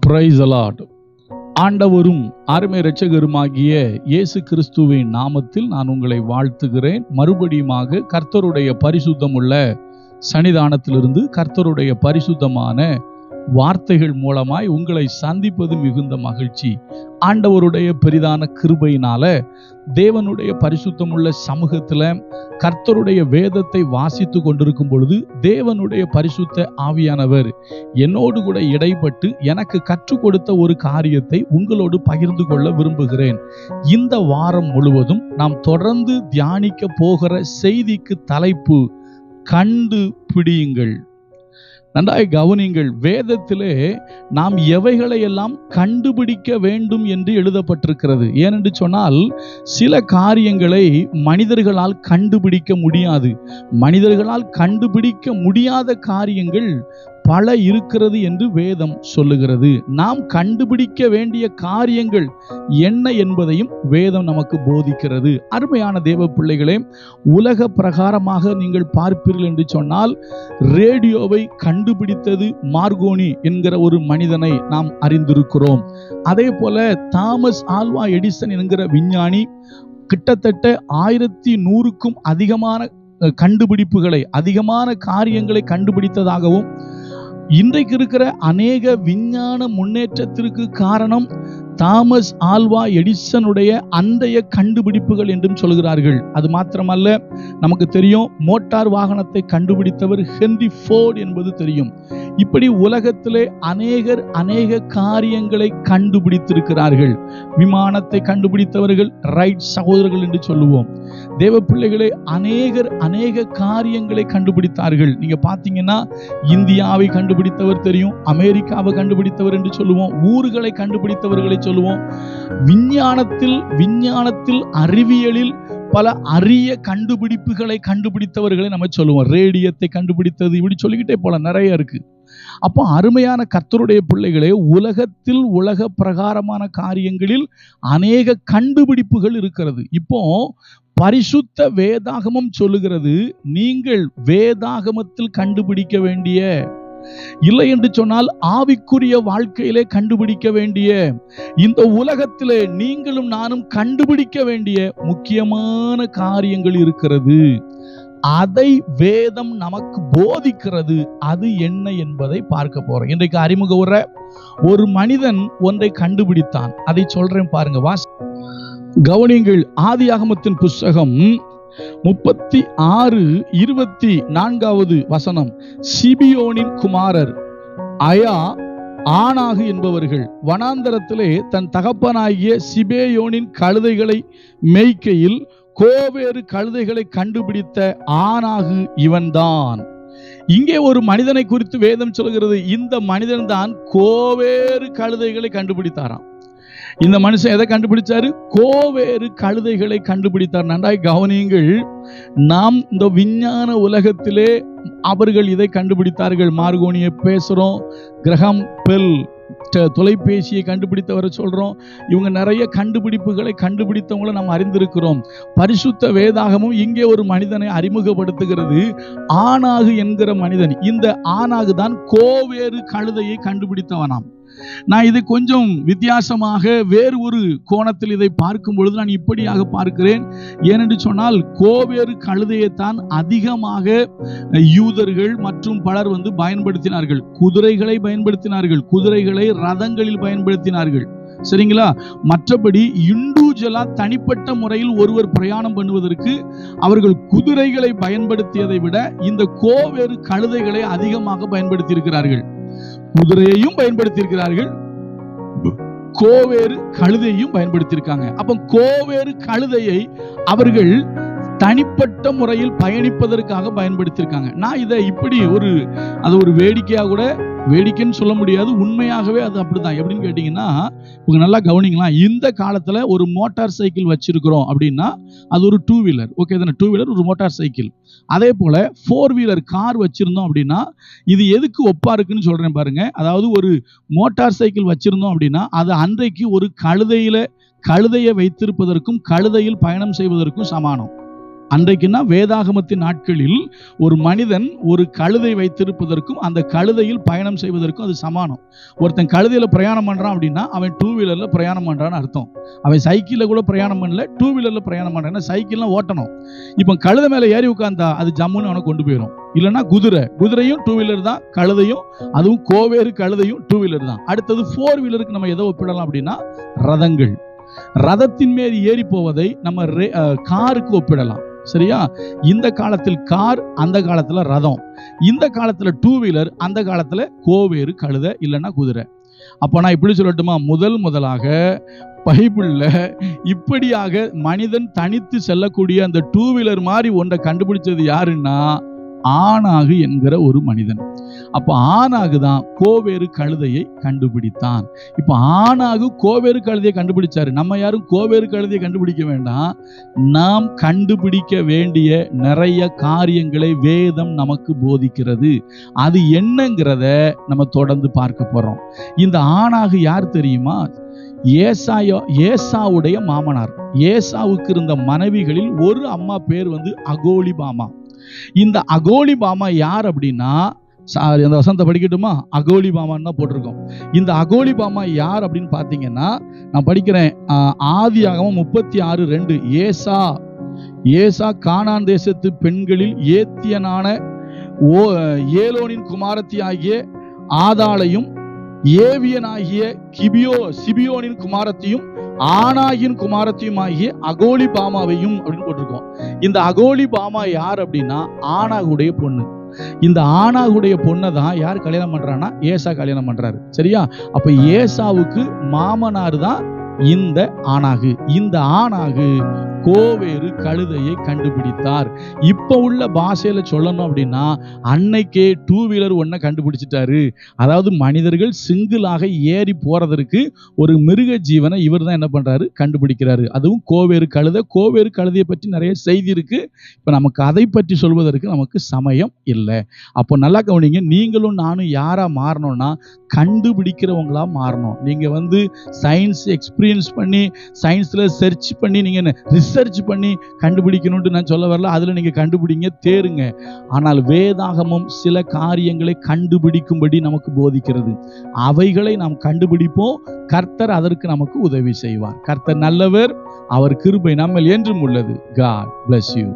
Praise the Lord. ஆண்டவரும் அருமை இரட்சகருமாகிய இயேசு கிறிஸ்துவின் நாமத்தில் நான் உங்களை வாழ்த்துகிறேன். மறுபடியுமாக கர்த்தருடைய பரிசுத்தமுள்ள சன்னிதானத்திலிருந்து கர்த்தருடைய பரிசுத்தமான வார்த்தைகள் மூலமாய் உங்களை சந்திப்பது மிகுந்த மகிழ்ச்சி. ஆண்டவருடைய பெரிதான கிருபையினால தேவனுடைய பரிசுத்தமுள்ள சமூகத்துல கர்த்தருடைய வேதத்தை வாசித்து கொண்டிருக்கும் பொழுது தேவனுடைய பரிசுத்த ஆவியானவர் என்னோடு கூட இடைப்பட்டு எனக்கு கற்றுக் கொடுத்த ஒரு காரியத்தை உங்களோடு பகிர்ந்து கொள்ள விரும்புகிறேன். இந்த வாரம் முழுவதும் நாம் தொடர்ந்து தியானிக்க போகிற செய்திக்கு தலைப்பு கண்டுபிடியுங்கள். நன்றாய் கவனிங்கள். வேதத்திலே நாம் எவைகளை எல்லாம் கண்டுபிடிக்க வேண்டும் என்று எழுதப்பட்டிருக்கிறது. ஏனென்று சொன்னால் சில காரியங்களை மனிதர்களால் கண்டுபிடிக்க முடியாது. மனிதர்களால் கண்டுபிடிக்க முடியாத காரியங்கள் பல இருக்கிறது என்று வேதம் சொல்லுகிறது. நாம் கண்டுபிடிக்க வேண்டிய காரியங்கள் என்ன என்பதையும் வேதம் நமக்கு போதிக்கிறது. அருமையான தேவ பிள்ளைகளே, உலக பிரகாரமாக நீங்கள் பார்ப்பீர்கள் என்று சொன்னால் ரேடியோவை கண்டுபிடித்தது மார்கோனி என்கிற ஒரு மனிதனை நாம் அறிந்திருக்கிறோம். அதே போல தாமஸ் ஆல்வா எடிசன் என்கிற விஞ்ஞானி கிட்டத்தட்ட 1100க்கும் அதிகமான கண்டுபிடிப்புகளை, அதிகமான காரியங்களை கண்டுபிடித்ததாகவும், இன்றைக்கு இருக்கிற அநேக விஞ்ஞான முன்னேற்றத்திற்கு காரணம் தாமஸ் ஆல்வா எடிசனுடைய அந்தைய கண்டுபிடிப்புகள் என்றும் சொல்கிறார்கள். அது மாத்திரமல்ல, நமக்கு தெரியும் மோட்டார் வாகனத்தை கண்டுபிடித்தவர் ஹென்றி ஃபோர்ட் என்பது தெரியும். இப்படி உலகத்திலே அநேக காரியங்களை கண்டுபிடித்திருக்கிறார்கள். விமானத்தை கண்டுபிடித்தவர்கள் ரைட் சகோதரர்கள் என்று சொல்லுவோம். தேவ பிள்ளைகளே, அநேக காரியங்களை கண்டுபிடித்தார்கள். நீங்க பாத்தீங்கன்னா இந்தியாவை கண்டுபிடித்தவர் தெரியும், அமெரிக்காவை கண்டுபிடித்தவர் என்று சொல்லுவோம், ஊர்களை கண்டுபிடித்தவர்களை சொல்லுவோம். விஞ்ஞானத்தில் அறிவியலில் பல அரிய கண்டுபிடிப்புகளை கண்டுபிடித்தவர்களை நம்ம சொல்லுவோம். ரேடியத்தை கண்டுபிடித்தது, இப்படி சொல்லிக்கிட்டே போல நிறைய இருக்கு. அப்போ அருமையான கர்த்தருடைய பிள்ளைகளே, உலக பிரகாரமான காரியங்களில் அநேக கண்டுபிடிப்புகள் இருக்கிறது. இப்போ பரிசுத்த வேதாகமம் சொல்லுகிறது, நீங்கள் வேதாகமத்தில் கண்டுபிடிக்க வேண்டிய, இல்லை என்று சொன்னால் ஆவிக்குரிய வாழ்க்கையிலே கண்டுபிடிக்க வேண்டிய, இந்த உலகத்திலே நீங்களும் நானும் கண்டுபிடிக்க வேண்டிய முக்கியமான காரியங்கள் இருக்கிறது. அதை வேதம் நமக்கு போதிக்கிறது. அது என்ன என்பதை பார்க்க போறோம். இன்றைக்கு அறிமுக உரை, ஒரு மனிதன் ஒன்றை கண்டுபிடித்தான். அதை சொல்றேன் பாருங்க, கவனிங்கள். ஆதியாகமத்தின் புஸ்தகம் 36:24 சிபியோனின் குமாரர் அயா, ஆனாகு என்பவர்கள் வனாந்தரத்திலே தன் தகப்பனாகிய சிபேயோனின் கழுதைகளை மேய்க்கையில் கோவேறு கழுதைகளை கண்டுபிடித்த ஆனாகு இவன்தான். இங்கே ஒரு மனிதனை குறித்து வேதம் சொல்கிறது. இந்த மனிதன் தான் கோவேறு கழுதைகளை கண்டுபிடித்தாராம். இந்த மனுஷன் எதை கண்டுபிடிச்சாரு? கோவேறு கழுதைகளை கண்டுபிடித்தார். நன்றாய் கவனியுங்கள். நாம் இந்த விஞ்ஞான உலகத்திலே அவர்கள் இதை கண்டுபிடித்தார்கள். மார்கோனியை பேசுறோம், கிரஹாம் பெல் தொலைபேசியை கண்டுபிடித்தவரை சொல்றோம். இவங்க நிறைய கண்டுபிடிப்புகளை கண்டுபிடித்தவங்களை நாம் அறிந்திருக்கிறோம். பரிசுத்த வேதாகமும் இங்கே ஒரு மனிதனை அறிமுகப்படுத்துகிறது. ஆனாகு என்கிற மனிதன். இந்த ஆனாகு தான் கோவேறு கழுதையை கண்டுபிடித்தவனாம். நான் இது கொஞ்சம் வித்தியாசமாக வேறு ஒரு கோணத்தில் இதை பார்க்கும் பொழுது நான் இப்படியாக பார்க்கிறேன். ஏனென்று சொன்னால் கோவேறு கழுதையைத்தான் அதிகமாக யூதர்கள் மற்றும் பலர் பயன்படுத்தினார்கள். குதிரைகளை பயன்படுத்தினார்கள், குதிரைகளை ரதங்களில் பயன்படுத்தினார்கள். சரிங்களா? மற்றபடி இண்டிவிஜுவலா தனிப்பட்ட முறையில் ஒருவர் பிரயாணம் பண்ணுவதற்கு அவர்கள் குதிரைகளை பயன்படுத்தியதை விட இந்த கோவேறு கழுதைகளை அதிகமாக பயன்படுத்தி இருக்கிறார்கள். குதிரையையும் பயன்படுத்தியிருக்கிறார்கள், கோவேறு கழுதையும் பயன்படுத்தியிருக்காங்க. அப்ப கோவேறு கழுதையை அவர்கள் தனிப்பட்ட முறையில் பயணிப்பதற்காக பயன்படுத்தியிருக்காங்க. நான் இதை இப்படி அது ஒரு வேடிக்கையாக கூட, வேடிக்கைன்னு சொல்ல முடியாது, உண்மையாகவே அது அப்படிதான். எப்படின்னு கேட்டீங்கன்னா, இவங்க நல்லா கவனிக்கலாம். இந்த காலத்துல ஒரு மோட்டார் சைக்கிள் வச்சிருக்கிறோம் அப்படின்னா அது ஒரு 2 வீலர். ஓகே தானே? 2 வீலர் ஒரு மோட்டார் சைக்கிள். அதே போல 4 வீலர் கார் வச்சிருந்தோம் அப்படின்னா இது எதுக்கு ஒப்பா இருக்குன்னு சொல்றேன் பாருங்க. அதாவது ஒரு மோட்டார் சைக்கிள் வச்சிருந்தோம் அப்படின்னா அது அன்றைக்கு ஒரு கழுதையை வைத்திருப்பதற்கும் கழுதையில் பயணம் செய்வதற்கும் சமானம். அன்றைக்குன்னா வேதாகமத்தின் நாட்களில் ஒரு மனிதன் ஒரு கழுதை வைத்திருப்பதற்கும் அந்த கழுதையில் பயணம் செய்வதற்கும் அது சமானம். ஒருத்தன் கழுதையில பிரயாணம் பண்றான் அப்படின்னா அவன் 2 வீலர்ல பிரயாணம் பண்றான்னு அர்த்தம். அவன் சைக்கிள்ல கூட பிரயாணம் பண்ணல, 2 வீலர்ல பிரயாணம் பண்றான். சைக்கிள்லாம் ஓட்டணும். இப்போ கழுதை மேல ஏறி உட்கார்ந்தா அது ஜம்முன்னு அவனை கொண்டு போயிடும். இல்லைன்னா குதிரையும் 2 வீலர் தான், கழுதையும் அதுவும் கோவேறு கழுதையும் 2 வீலர் தான். அடுத்தது 4 வீலருக்கு நம்ம எதை ஒப்பிடலாம் அப்படின்னா ரதங்கள். ரதத்தின் மேல் ஏறி போவதை நம்ம காருக்கு ஒப்பிடலாம். சரியா? இந்த காலத்தில் கார், அந்த காலத்துல ரதம். இந்த காலத்துல 2 வீலர், அந்த காலத்துல கோவேறு கழுதை இல்லைன்னா குதிரை. அப்ப நான் இப்படி சொல்லட்டுமா, முதலாக பைபிள்ல இப்படியாக மனிதன் தனித்து செல்லக்கூடிய அந்த 2 வீலர் மாதிரி ஒன்றை கண்டுபிடிச்சது யாருன்னா ஆனாகு என்கிற ஒரு மனிதன். அப்ப ஆனாகு தான் கோவேறு கழுதையை கண்டுபிடித்தான். இப்ப ஆனாகு கோவேறு கழுதையை கண்டுபிடிச்சாரு. நம்ம யாரும் கோவேறு கழுதையை கண்டுபிடிக்க வேண்டாம். நாம் கண்டுபிடிக்க வேண்டிய நிறைய காரியங்களை வேதம் நமக்கு போதிக்கிறது. அது என்னங்கிறத நம்ம தொடர்ந்து பார்க்க போறோம். இந்த ஆனாகு யார் தெரியுமா? ஏசாவுடைய மாமனார். ஏசாவுக்கு இருந்த மனைவிகளில் ஒரு அம்மா பேர் அகோலிபாமா. இந்த அகோலிபாமா யார் அப்படின்னா, அந்த வசனத்தை படிக்கட்டுமா? அகோலிபாமான்னு தான் போட்டிருக்கோம். இந்த அகோலிபாமா யார் அப்படின்னு பார்த்தீங்கன்னா, நான் படிக்கிறேன். ஆதியாகமம் 36:2. ஏசா கானான் தேசத்து பெண்களில் ஏத்தியனான ஏலோனின் குமாரத்தி ஆகிய ஆதாளையும் ஏவியனாகிய சிபியோனின் குமாரத்தையும் ஆனாகின் குமாரத்தையும் ஆகிய அகோலிபாமாவையும் அப்படின்னு போட்டிருக்கோம். இந்த அகோலிபாமா யார் அப்படின்னா ஆனாகுடைய பொண்ணு. இந்த ஆனாகுடைய பொண்ணை தான் யார் கல்யாணம் பண்றான்னா ஏசா கல்யாணம் பண்றாரு. சரியா? அப்ப ஏசாவுக்கு மாமனார் தான் இந்த ஆனாகு. இந்த ஆனாகு கோவேறு கழுதையை கண்டுபிடித்தார். இப்ப உள்ள பாஷையில சொல்லணும் அப்படின்னா அன்னைக்கே 2 வீலர் ஒன்றை கண்டுபிடிச்சிட்டாரு. அதாவது மனிதர்கள் சிங்கிளாக ஏறி போறதற்கு ஒரு மிருக ஜீவனை இவர் தான் என்ன பண்றாரு? கண்டுபிடிக்கிறாரு. அதுவும் கோவேறு கழுதை. கோவேறு கழுதையை பற்றி நிறைய செய்தி இருக்கு. இப்ப நமக்கு அதை பற்றி சொல்வதற்கு நமக்கு சமயம் இல்லை. அப்போ நல்லா கவனிங்க. நீங்களும் நானும் யாரா மாறணும்னா கண்டுபிடிக்கிறவங்களா மாறணும். நீங்க சயின்ஸ் எக்ஸ்பீரியன்ஸ் பண்ணி சயின்ஸ்ல சர்ச் பண்ணி நீங்க ரிசர்ச் பண்ணி கண்டுபிடிக்கணும்னு நான் சொல்ல வரல. அதுல நீங்க கண்டுபிடிங்க, தேருங்க. ஆனால் வேதாகமம் சில காரியங்களை கண்டுபிடிக்கும்படி நமக்கு போதிக்கிறது. அவைகளை நாம் கண்டுபிடிப்போம். கர்த்தர் அதற்கு நமக்கு உதவி செய்வார். கர்த்தர் நல்லவர். அவர் கிருபை நம்மில் என்றும் உள்ளது. God bless you.